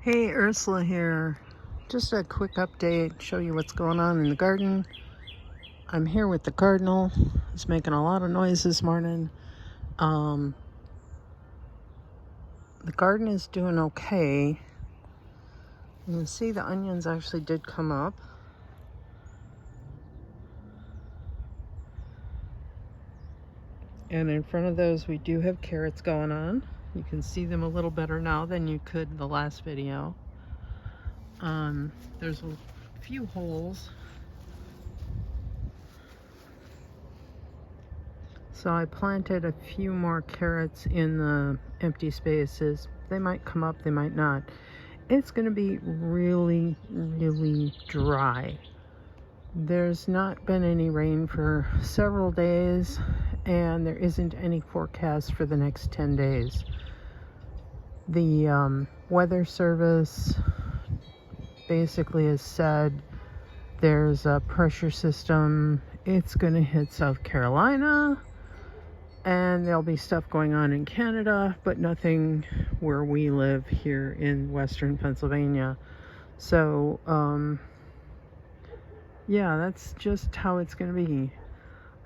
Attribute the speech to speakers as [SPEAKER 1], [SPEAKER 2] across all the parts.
[SPEAKER 1] Hey, Ursula here. Just a quick update, show you what's going on in the garden. I'm here with the cardinal. He's making a lot of noise this morning. The garden is doing okay. You can see the onions actually did come up. And in front of those, we do have carrots going on. You can see them a little better now than you could in the last video. There's a few holes. So I planted a few more carrots in the empty spaces. They might come up, they might not. It's going to be really, really dry. There's not been any rain for several days, and there isn't any forecast for the next 10 days. The weather service basically has said there's a pressure system. It's going to hit South Carolina. And there'll be stuff going on in Canada, but nothing where we live here in Western Pennsylvania. So, yeah, that's just how it's going to be.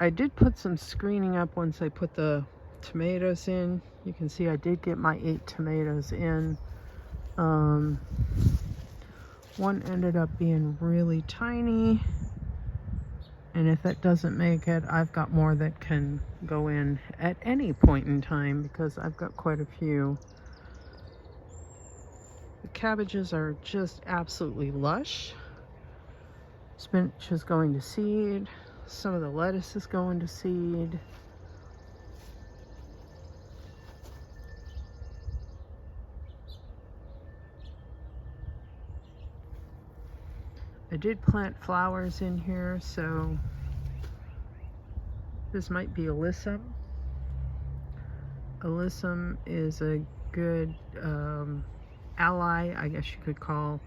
[SPEAKER 1] I did put some screening up once I put the tomatoes in. You can see I did get my 8 tomatoes in. One ended up being really tiny. And if that doesn't make it, I've got more that can go in at any point in time because I've got quite a few. The cabbages are just absolutely lush. Spinach is going to seed. Some of the lettuce is going to seed. I did plant flowers in here, so this might be alyssum. Alyssum is a good ally, I guess you could call.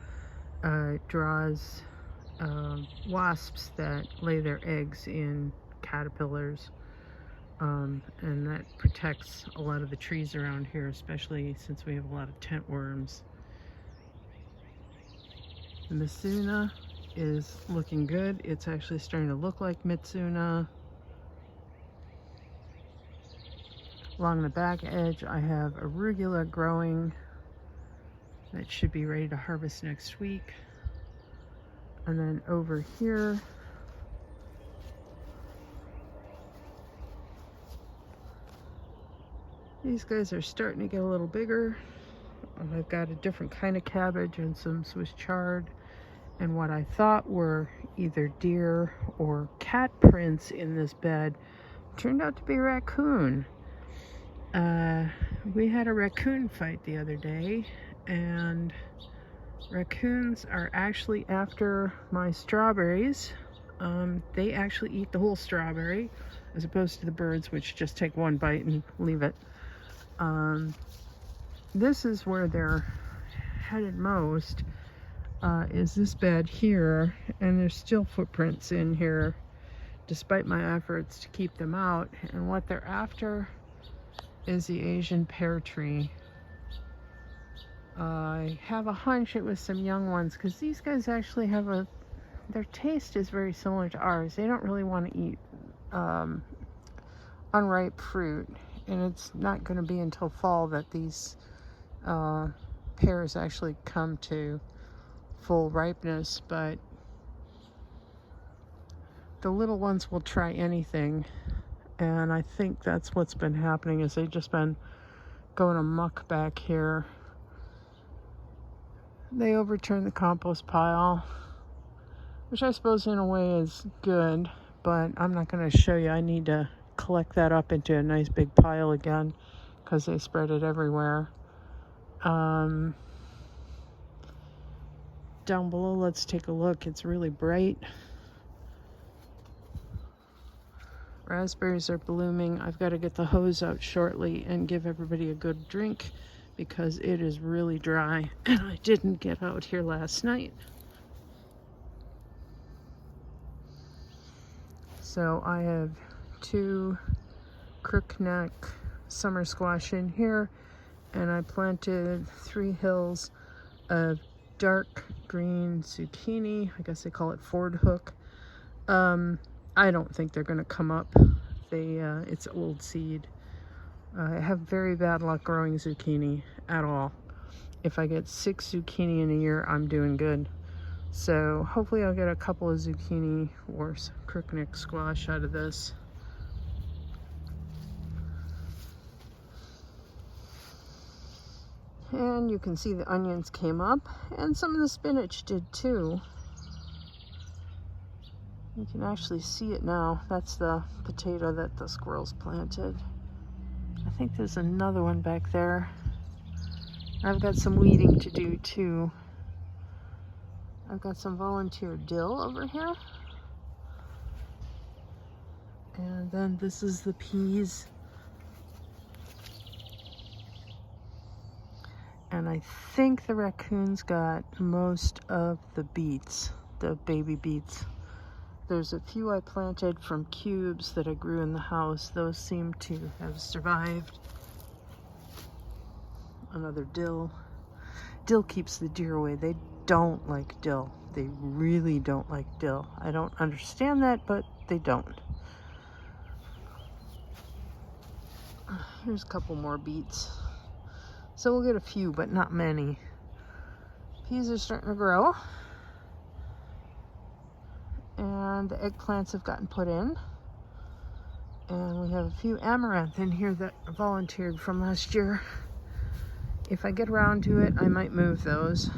[SPEAKER 1] It draws wasps that lay their eggs in caterpillars, and that protects a lot of the trees around here, especially since we have a lot of tent worms. The Mitsuna is looking good. It's actually starting to look like Mitsuna. Along the back edge, I have arugula growing that should be ready to harvest next week. And then over here, these guys are starting to get a little bigger. I've got a different kind of cabbage and some Swiss chard. And what I thought were either deer or cat prints in this bed turned out to be raccoon. We had a raccoon fight the other day, and raccoons are actually after my strawberries. They actually eat the whole strawberry, as opposed to the birds, which just take one bite and leave it. This is where they're headed most, is this bed here, and there's still footprints in here, despite my efforts to keep them out. And what they're after is the Asian pear tree. I have a hunch it was some young ones, because these guys actually have their taste is very similar to ours. They don't really want to eat unripe fruit, and it's not going to be until fall that these pears actually come to full ripeness. But the little ones will try anything, and I think that's what's been happening, is they've just been going amok back here. They overturned the compost pile, which I suppose in a way is good, but I'm not going to show you. I need to collect that up into a nice big pile again because they spread it everywhere. Down below, let's take a look. It's really bright. Raspberries are blooming. I've got to get the hose out shortly and give everybody a good drink because it is really dry and I didn't get out here last night. So I have 2 crookneck summer squash in here, and I planted 3 hills a dark green zucchini. I guess they call it Ford hook. I don't think they're going to come up. It's old seed. I have very bad luck growing zucchini at all. If I get 6 zucchini in a year, I'm doing good. So hopefully I'll get a couple of zucchini or crookneck squash out of this. And you can see the onions came up, and some of the spinach did too. You can actually see it now. That's the potato that the squirrels planted. I think there's another one back there. I've got some weeding to do too. I've got some volunteer dill over here. And then this is the peas. And I think the raccoons got most of the beets, the baby beets. There's a few I planted from cubes that I grew in the house. Those seem to have survived. Another dill. Dill keeps the deer away. They don't like dill. They really don't like dill. I don't understand that, but they don't. Here's a couple more beets. So we'll get a few, but not many. Peas are starting to grow. And the eggplants have gotten put in. And we have a few amaranth in here that volunteered from last year. If I get around to it, I might move those.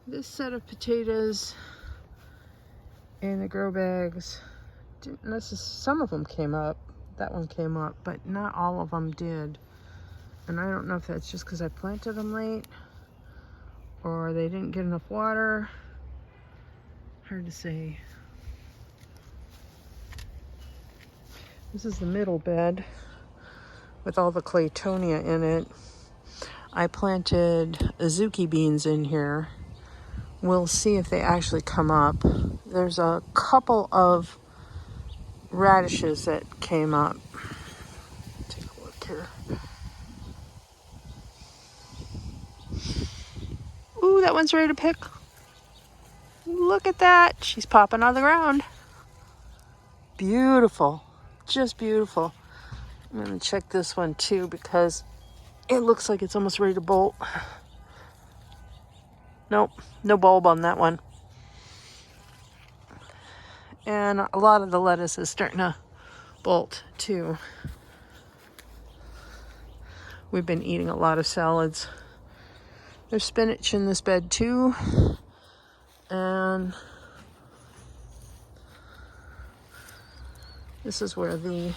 [SPEAKER 1] This set of potatoes in the grow bags, some of them came up. That one came up, but not all of them did. And I don't know if that's just because I planted them late or they didn't get enough water. Hard to say. This is the middle bed with all the claytonia in it. I planted azuki beans in here. We'll see if they actually come up. There's a couple of radishes that came up. Take a look here. Ooh, that one's ready to pick. Look at that. She's popping out of the ground. Beautiful. Just beautiful. I'm going to check this one too because it looks like it's almost ready to bolt. Nope, no bulb on that one. And a lot of the lettuce is starting to bolt too. We've been eating a lot of salads. There's spinach in this bed too. And this is where the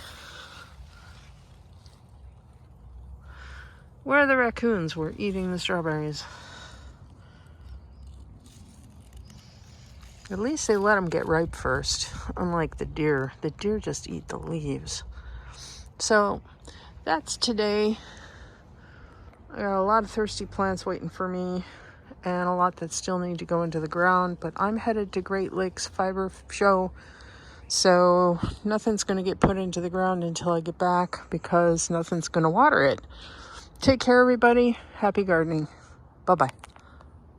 [SPEAKER 1] raccoons were eating the strawberries. At least they let them get ripe first, unlike the deer. The deer just eat the leaves. So that's today. I got a lot of thirsty plants waiting for me and a lot that still need to go into the ground, but I'm headed to Great Lakes Fiber Show. So nothing's going to get put into the ground until I get back because nothing's going to water it. Take care, everybody. Happy gardening. Bye-bye.